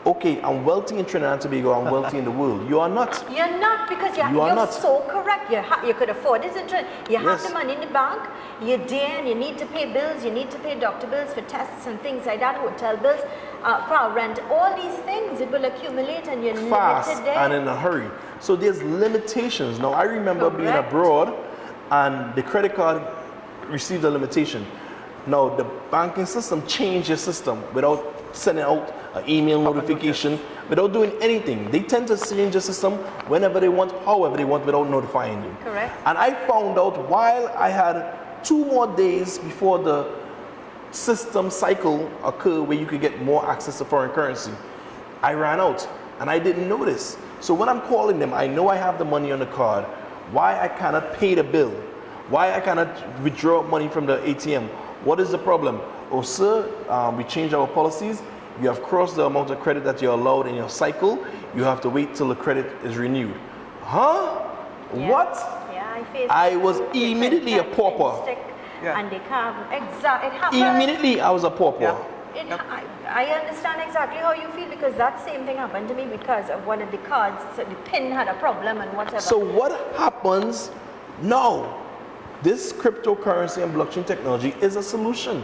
Speaker 2: okay, I'm wealthy in Trinidad and Tobago, I'm wealthy in the world. You are not.
Speaker 1: You're not, because you're
Speaker 2: not.
Speaker 1: so correct. You could afford this in Trinidad. You have the money in the bank, you're there, and you need to pay bills, you need to pay doctor bills for tests and things like that, hotel bills, car rent, all these things, it will accumulate and you're
Speaker 2: fast
Speaker 1: limited there.
Speaker 2: And in a hurry. So there's limitations. Now I remember being abroad and the credit card received a limitation. Now the banking system changed your system without sending out an email notification, without doing anything. They tend to change the system whenever they want, however they want, without notifying you.
Speaker 1: Correct.
Speaker 2: And I found out while I had 2 more days before the system cycle occurred where you could get more access to foreign currency. I ran out and I didn't notice. So when I'm calling them, I know I have the money on the card. Why I cannot pay the bill? Why I cannot withdraw money from the ATM? What is the problem? Oh, sir, we changed our policies. You have crossed the amount of credit that you're allowed in your cycle. You have to wait till the credit is renewed. Huh?
Speaker 1: Yeah.
Speaker 2: What?
Speaker 1: Yeah,
Speaker 2: I was immediately a pauper.
Speaker 1: And they can't, it happened.
Speaker 2: Immediately I was a pauper.
Speaker 1: I understand exactly how you feel, because that same thing happened to me because of one of the cards, so the pin had a problem and whatever.
Speaker 2: So what happens now? This cryptocurrency and blockchain technology is a solution,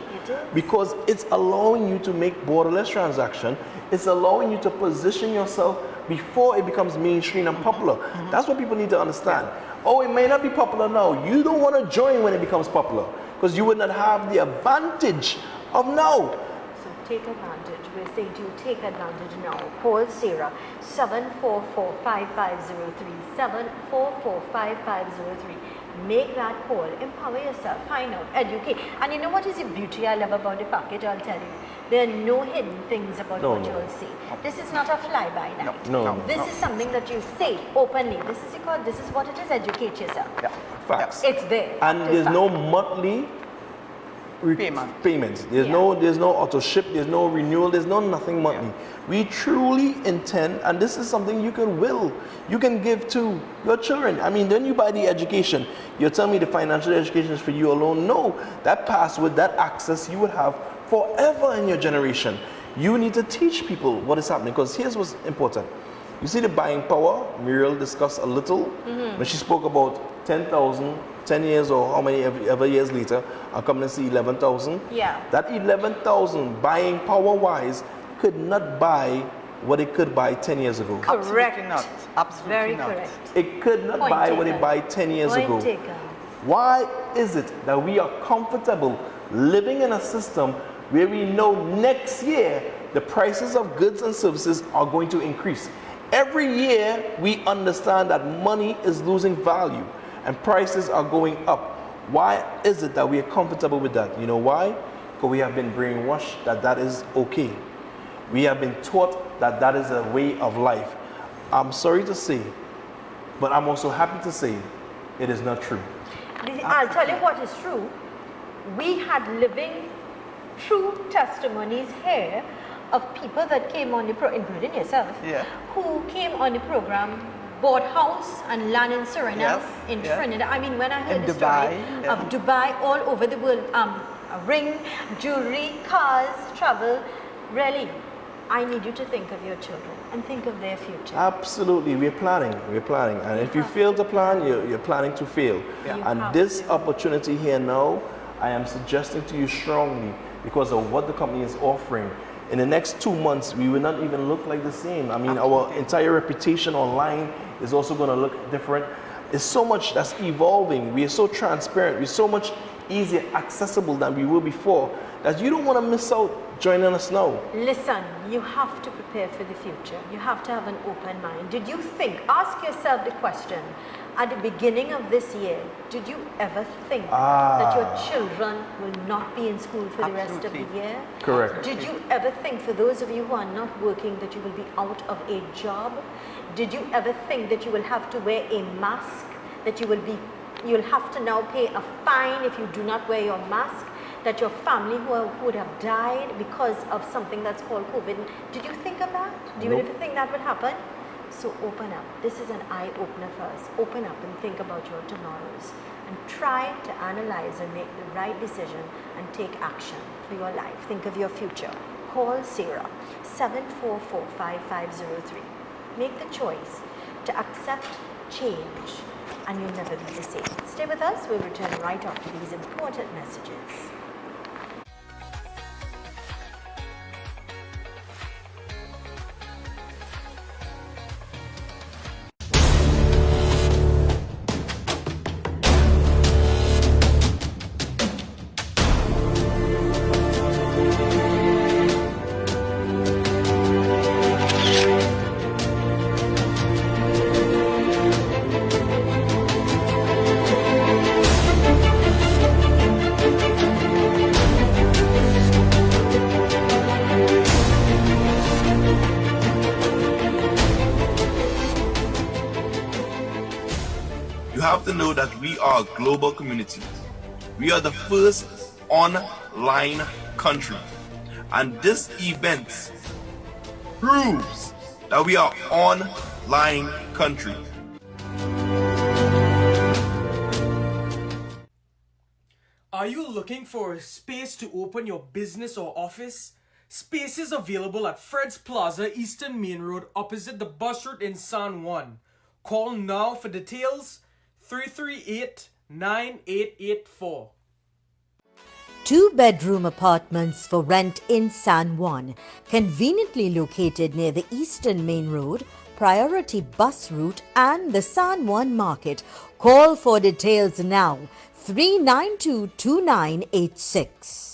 Speaker 2: because it's allowing you to make borderless transaction. It's allowing you to position yourself before it becomes mainstream and popular. That's what people need to understand. Oh, it may not be popular now. You don't want to join when it becomes popular, because you would not have the advantage of now.
Speaker 1: So take advantage. We're saying to you, take advantage now. Call Sarah, 744-5503, 744-5503. Make that call, empower yourself, find out, educate. And you know what is the beauty I love about the package? I'll tell you. There are no hidden things about what you'll see. This is not a fly-by-night. This is something that you say openly. This is what it is. Educate yourself.
Speaker 2: Facts.
Speaker 1: It's there.
Speaker 2: And there's no monthly payments. There's no auto ship. There's no renewal. There's no nothing monthly. We truly intend, and this is something you can give to your children. I mean, then you buy the education. You're telling me the financial education is for you alone. No, that password, that access you would have forever in your generation. You need to teach people what is happening, because here's what's important. You see the buying power, Muriel discussed a little when she spoke about 10,000, 10 years or how many ever years later, I'll come and see 11,000.
Speaker 1: Yeah.
Speaker 2: That 11,000 buying power wise could not buy what it could buy 10 years ago.
Speaker 1: Correct.
Speaker 3: Absolutely not. Absolutely
Speaker 1: Very
Speaker 3: not.
Speaker 1: correct.
Speaker 2: It could not buy what it buy 10 years ago. Why is it that we are comfortable living in a system where we know next year the prices of goods and services are going to increase? Every year we understand that money is losing value and prices are going up. Why is it that we are comfortable with that? You know why? Because we have been brainwashed that is okay. We have been taught that is a way of life. I'm sorry to say, but I'm also happy to say it is not true.
Speaker 1: I'll tell you what is true. We had living true testimonies here of people that came on the program, including yourself,
Speaker 3: Yeah.
Speaker 1: who came on the program, bought house and land in Suriname,
Speaker 3: Yes,
Speaker 1: in
Speaker 3: yeah.
Speaker 1: Trinidad. I mean, when I heard
Speaker 3: In
Speaker 1: the
Speaker 3: Dubai,
Speaker 1: story
Speaker 3: yeah.
Speaker 1: of Dubai, all over the world, a ring, jewelry, cars, travel, really, I need you to think of your children and think of their future.
Speaker 2: Absolutely, we're planning. And if you fail to plan, you're planning to fail.
Speaker 1: You
Speaker 2: And
Speaker 1: have
Speaker 2: this
Speaker 1: to.
Speaker 2: opportunity here now, I am suggesting to you strongly because of what the company is offering. In the next 2 months, we will not even look like the same. I mean, our entire reputation online is also going to look different. There's so much that's evolving. We are so transparent. We're so much easier accessible than we were before that you don't want to miss out joining us now.
Speaker 1: Listen, you have to prepare for the future. You have to have an open mind. Did you think, ask yourself the question, at the beginning of this year, did you ever think that your children will not be in school for the rest of the
Speaker 3: Absolutely.
Speaker 1: year?
Speaker 2: Correct.
Speaker 1: Did you ever think, for those of you who are not working, that you will be out of a job? Did you ever think that you will have to wear a mask? That you'll have to now pay a fine if you do not wear your mask? That your family would have died because of something that's called COVID? Did you think of that? Do you
Speaker 2: Nope.
Speaker 1: ever think that would happen? So open up. This is an eye-opener for us. Open up and think about your tomorrows and try to analyze and make the right decision and take action for your life. Think of your future. Call Sarah, 744-5503. Make the choice to accept change and you'll never be the same. Stay with us. We'll return right after these important messages.
Speaker 4: You have to know that we are a global community. We are the first online country. And this event proves that we are online country.
Speaker 6: Are you looking for a space to open your business or office? Space is available at Fred's Plaza, Eastern Main Road, opposite the bus route in San Juan. Call now for details, 338-9884.
Speaker 1: 2-bedroom apartments for rent in San Juan, conveniently located near the Eastern Main Road, priority bus route and the San Juan Market. Call for details now, 392-2986.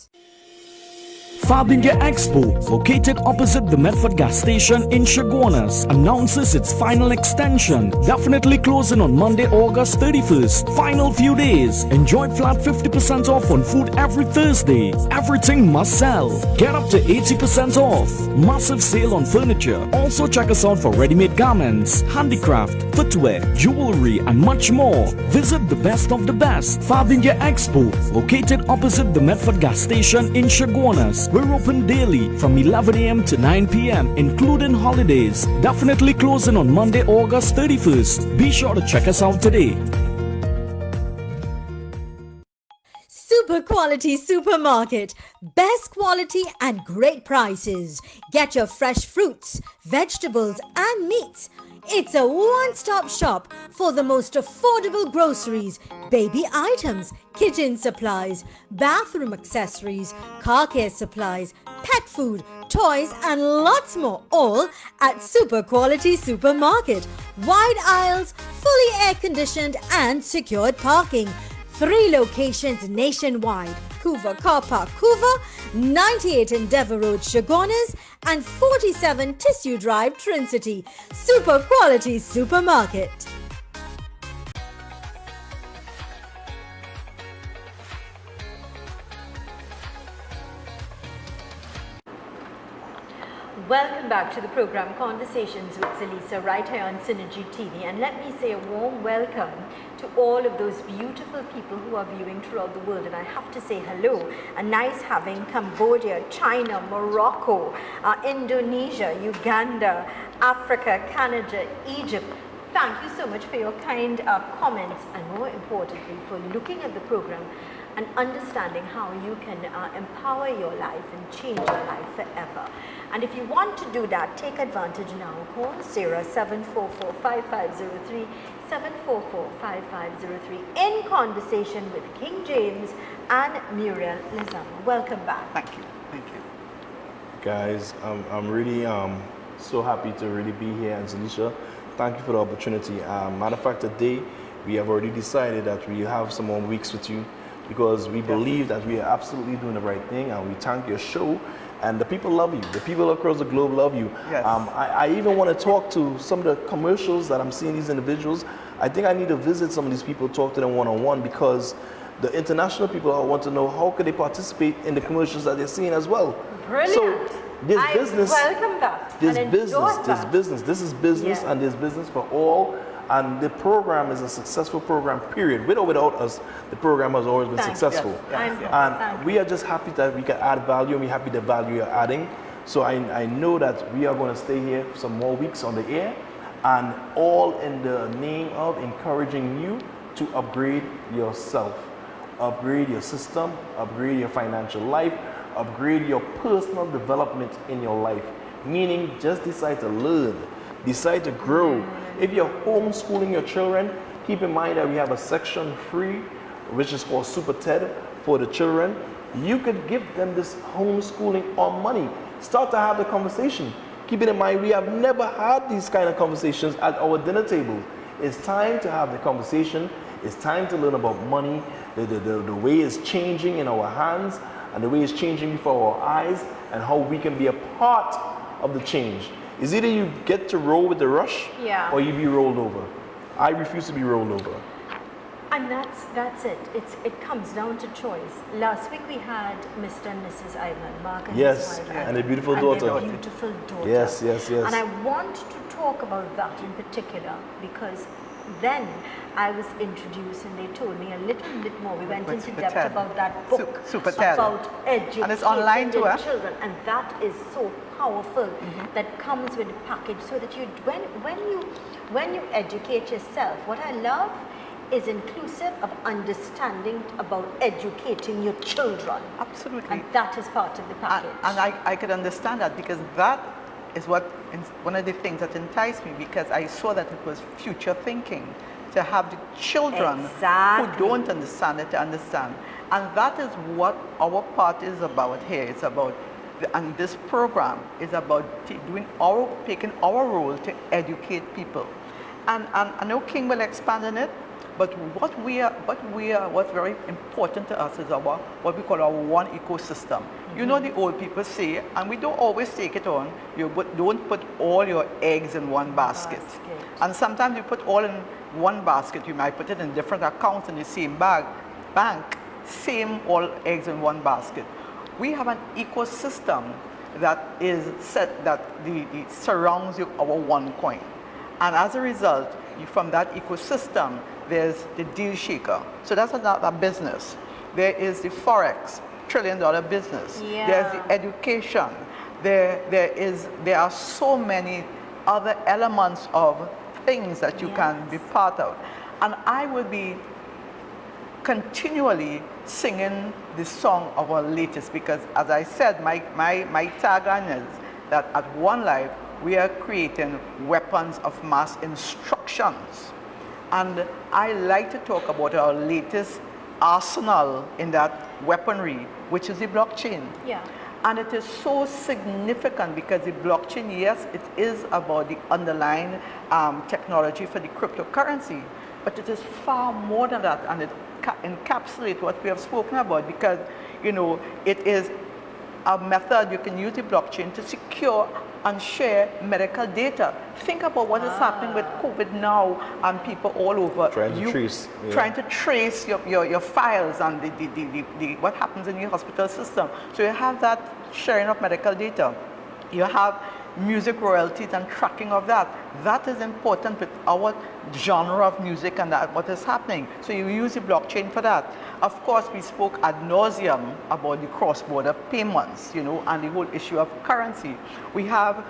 Speaker 7: Fabinga Expo, located opposite the Medford gas station in Chaguanas, announces its final extension. Definitely closing on Monday, August 31st. Final few days. Enjoy flat 50% off on food every Thursday. Everything must sell. Get up to 80% off. Massive sale on furniture. Also check us out for ready-made garments, handicraft, footwear, jewelry, and much more. Visit the best of the best. Fabinga Expo, located opposite the Medford gas station in Chaguanas. We're open daily from 11 a.m. to 9 p.m. including holidays. Definitely closing on Monday, August 31st. Be sure to check us out today.
Speaker 1: Super quality supermarket. Best quality and great prices. Get your fresh fruits, vegetables and meats. It's a one-stop shop for the most affordable groceries, baby items, kitchen supplies, bathroom accessories, car care supplies, pet food, toys and lots more, all at Super Quality Supermarket. Wide aisles, fully air-conditioned and secured parking. 3 locations nationwide: Couva Car Park, Couva, 98 Endeavour Road, Chaguanas, and 47 Tissue Drive, Trincity. Super Quality Supermarket. Welcome back to the program Conversations with Zelisa right here on Synergy TV. And let me say a warm welcome to all of those beautiful people who are viewing throughout the world. And I have to say hello. A nice having Cambodia, China, Morocco, Indonesia, Uganda, Africa, Canada, Egypt. Thank you so much for your kind comments and more importantly for looking at the program and understanding how you can empower your life and change your life forever. And if you want to do that, take advantage now. Call 0744-5503, 744-5503 in conversation with King James and Muriel Lizama. Welcome back.
Speaker 3: Thank you. Thank you.
Speaker 2: Guys, I'm really so happy to really be here. And Zelisa, thank you for the opportunity. Matter of fact, today we have already decided that we have some more weeks with you because we believe that we are absolutely doing the right thing, and we thank your show. And the people love you. The people across the globe love you.
Speaker 3: Yes.
Speaker 2: I even want to talk to some of the commercials that I'm seeing these individuals. I think I need to visit some of these people, talk to them one-on-one, because the international people want to know how could they participate in the commercials that they're seeing as well.
Speaker 1: Brilliant.
Speaker 2: So this business,
Speaker 1: welcome that.
Speaker 2: this
Speaker 1: and
Speaker 2: business,
Speaker 1: endorse
Speaker 2: this
Speaker 1: that.
Speaker 2: business, this is business,
Speaker 1: Yeah.
Speaker 2: and there's business for all. And the program is a successful program, period. With or without us, the program has always been
Speaker 1: Thank you.
Speaker 2: successful.
Speaker 3: Yes.
Speaker 1: I'm-
Speaker 2: And
Speaker 1: thank
Speaker 2: we are just happy that we can add value, and we're happy the value you're adding. So I know that we are going to stay here some more weeks on the air, and all in the name of encouraging you to upgrade yourself, upgrade your system, upgrade your financial life, upgrade your personal development in your life. Meaning, just decide to learn, decide to grow. If you're homeschooling your children, keep in mind that we have a section free, which is called Super TED for the children. You could give them this homeschooling on money. Start to have the conversation. Keep it in mind, we have never had these kind of conversations at our dinner table. It's time to have the conversation. It's time to learn about money, the way it's changing in our hands, and the way it's changing before our eyes, and how we can be a part of the change. It's either you get to roll with the rush,
Speaker 1: Yeah.
Speaker 2: or you be rolled over. I refuse to be rolled over.
Speaker 1: And that's it. It comes down to choice. Last week we had Mr. and Mrs. Ivan, Mark and
Speaker 2: Yes,
Speaker 1: his wife,
Speaker 2: and a beautiful
Speaker 1: and
Speaker 2: daughter.
Speaker 1: their beautiful daughter.
Speaker 2: Yes, yes, yes.
Speaker 1: And I want to talk about that in particular because then I was introduced and they told me a little bit more. We went into
Speaker 3: Super
Speaker 1: depth
Speaker 3: TED.
Speaker 1: about that book
Speaker 3: Super TED.
Speaker 1: about education
Speaker 3: And it's online too,
Speaker 1: in
Speaker 3: huh?
Speaker 1: children, and that is so powerful. That comes with a package, so that you when you educate yourself. What I love is inclusive of understanding about educating your children.
Speaker 3: Absolutely.
Speaker 1: And that is part of the package.
Speaker 3: And I could understand that because that is one of the things that enticed me, because I saw that it was future thinking to have the children
Speaker 1: Exactly.
Speaker 3: who don't understand it to understand. And that is what our part is about here. It's about, and this program is about taking our role to educate people. And I know King will expand on it, but what's very important to us is what we call our one ecosystem. You know, the old people say, and we don't always take it on, don't put all your eggs in one basket. And sometimes you put all in one basket. You might put it in different accounts in the same bank, same all eggs in one basket. We have an ecosystem that is set, that surrounds our one coin. And as a result, from that ecosystem, there's the deal shaker. So that's another business. There is the Forex, $1 trillion business.
Speaker 1: Yeah.
Speaker 3: There's the education. There are so many other elements of things that you can be part of. And I will be continually singing the song of our latest, because as I said, my tagline is that at One Life, we are creating weapons of mass instructions. And I like to talk about our latest arsenal in that weaponry, which is the blockchain.
Speaker 1: Yeah.
Speaker 3: And it is so significant because the blockchain, yes, it is about the underlying technology for the cryptocurrency, but it is far more than that, and it encapsulates what we have spoken about, because, you know, it is a method you can use the blockchain to secure and share medical data. Think about what is happening with COVID now, and people all over.
Speaker 2: Trying to
Speaker 3: trace your files and what happens in your hospital system. So you have that sharing of medical data. You have music royalties and tracking of that. That is important with our genre of music and that what is happening. So you use the blockchain for that. Of course, we spoke ad nauseum about the cross-border payments, you know, and the whole issue of currency. We have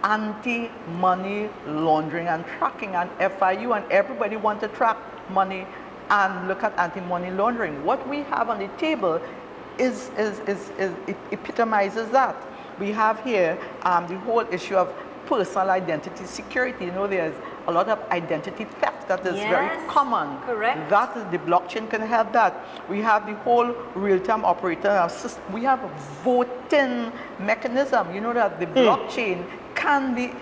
Speaker 3: anti-money laundering and tracking and FIU, and everybody wants to track money and look at anti-money laundering. What we have on the table it epitomizes that. We have here the whole issue of personal identity security. You know, there's a lot of identity theft that is very common.
Speaker 1: Correct.
Speaker 3: That is, the blockchain can help that. We have the whole real-time operator system. We have a voting mechanism. You know that the blockchain can be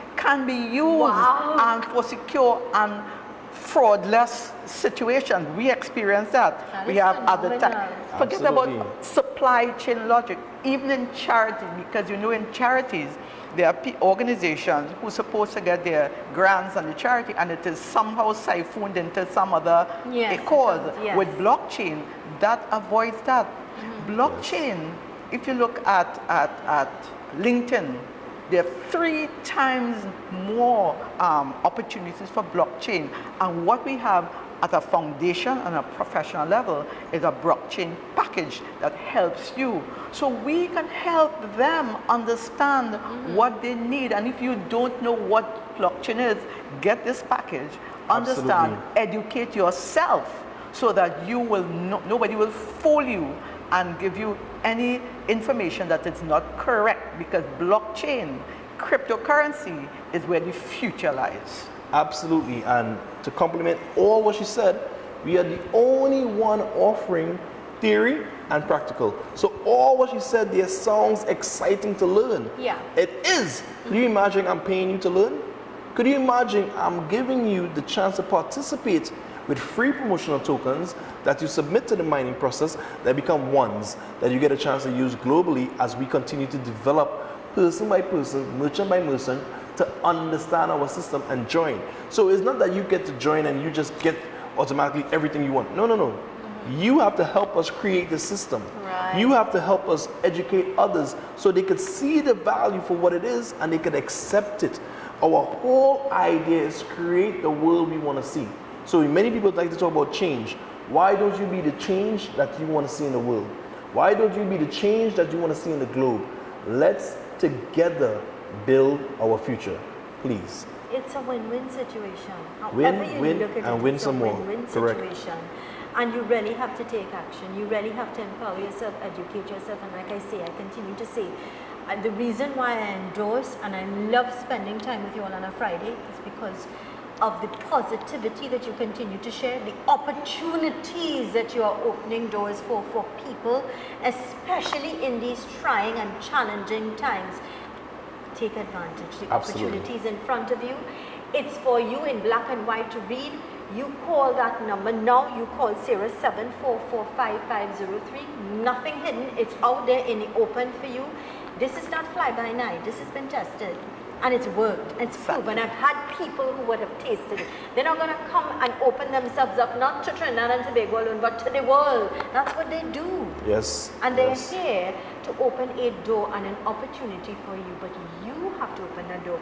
Speaker 3: used for secure and fraudless situations. We experience that. We have other times. Forget about supply chain logic, even in charity, because you know in charities, there are organizations who are supposed to get their grants and the charity, and it is somehow siphoned into some other cause. With blockchain, that avoids that. Blockchain, if you look at LinkedIn, there are 3 times more opportunities for blockchain. And what we have at a foundation and a professional level is a blockchain package that helps you. So we can help them understand what they need. And if you don't know what blockchain is, get this package, understand, educate yourself so that you will nobody will fool you and give you any information that is not correct, because blockchain, cryptocurrency is where the future lies.
Speaker 2: Absolutely, and to complement all what she said, we are the only one offering theory and practical. So all what she said there sounds exciting to learn.
Speaker 1: Yeah.
Speaker 2: It is. Could you imagine I'm paying you to learn? Could you imagine I'm giving you the chance to participate with free promotional tokens that you submit to the mining process that become ones that you get a chance to use globally as we continue to develop person by person, merchant by merchant, to understand our system and join. So it's not that you get to join and you just get automatically everything you want. No. You have to help us create the system.
Speaker 1: Right.
Speaker 2: You have to help us educate others so they could see the value for what it is and they could accept it. Our whole idea is create the world we want to see. So many people like to talk about change. Why don't you be the change that you want to see in the world? Why don't you be the change that you want to see in the globe? Let's together build our future, please.
Speaker 1: It's a win-win situation.
Speaker 2: Win,
Speaker 1: However you
Speaker 2: win,
Speaker 1: look at
Speaker 2: and
Speaker 1: it,
Speaker 2: win
Speaker 1: it's
Speaker 2: some
Speaker 1: a
Speaker 2: more.
Speaker 1: win-win
Speaker 2: Correct.
Speaker 1: situation. And you really have to take action. You really have to empower yourself, educate yourself, and like I say, I continue to say, the reason why I endorse and I love spending time with you all on a Friday is because of the positivity that you continue to share, the opportunities that you are opening doors for people, especially in these trying and challenging times. Take advantage. The opportunities in front of you. It's for you in black and white to read. You call that number now. You call 07445503. Nothing hidden. It's out there in the open for you. This is not fly by night. This has been tested. And it's worked. It's proven. I've had people who would have tasted it. They're not going to come and open themselves up, not to Trinidad and Tobago alone, but to the world. That's what they do.
Speaker 2: Yes.
Speaker 1: And they're here to open a door and an opportunity for you. But you have to open that door.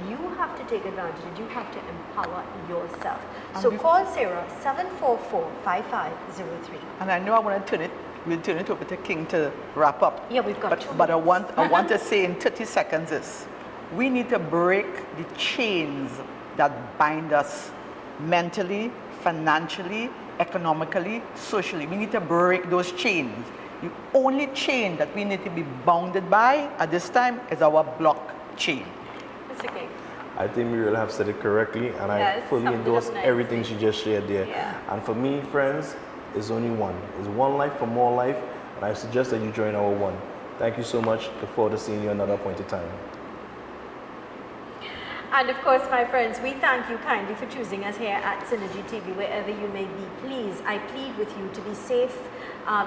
Speaker 1: You have to take advantage. You have to empower yourself. So call Sarah, 744-5503.
Speaker 3: And I know I want to turn it. We'll turn it over to King to wrap up.
Speaker 1: Yeah, we've got 2
Speaker 3: But I
Speaker 1: minutes.
Speaker 3: want to say in 30 seconds this. We need to break the chains that bind us mentally, financially, economically, socially. We need to break those chains. The only chain that we need to be bounded by at this time is our blockchain.
Speaker 1: It's okay.
Speaker 2: I think Muriel have said it correctly, and I
Speaker 1: Yes,
Speaker 2: fully
Speaker 1: summed it
Speaker 2: endorse
Speaker 1: up nicely.
Speaker 2: everything she just shared there.
Speaker 1: Yeah.
Speaker 2: And for me, friends, it's only one. It's one life for more life, and I suggest that you join our one. Thank you so much. Look forward to seeing you another appointed time.
Speaker 1: And of course, my friends, we thank you kindly for choosing us here at Synergy TV, wherever you may be. Please, I plead with you to be safe.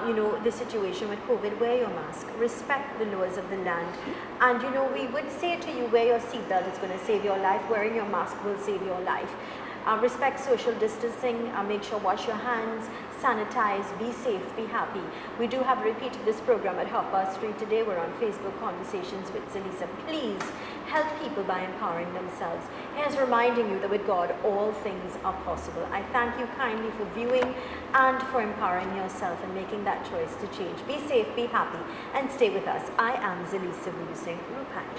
Speaker 1: You know, the situation with COVID, wear your mask, respect the laws of the land. And you know, we would say to you, wear your seatbelt, it's going to save your life. Wearing your mask will save your life. Respect social distancing, make sure wash your hands, sanitize, be safe, be happy. We do have a repeat of this program at 3:30 today. We're on Facebook Conversations with Zelisa. Please help people by empowering themselves. Here's reminding you that with God, all things are possible. I thank you kindly for viewing and for empowering yourself and making that choice to change. Be safe, be happy, and stay with us. I am Zelisa Singh Rupani.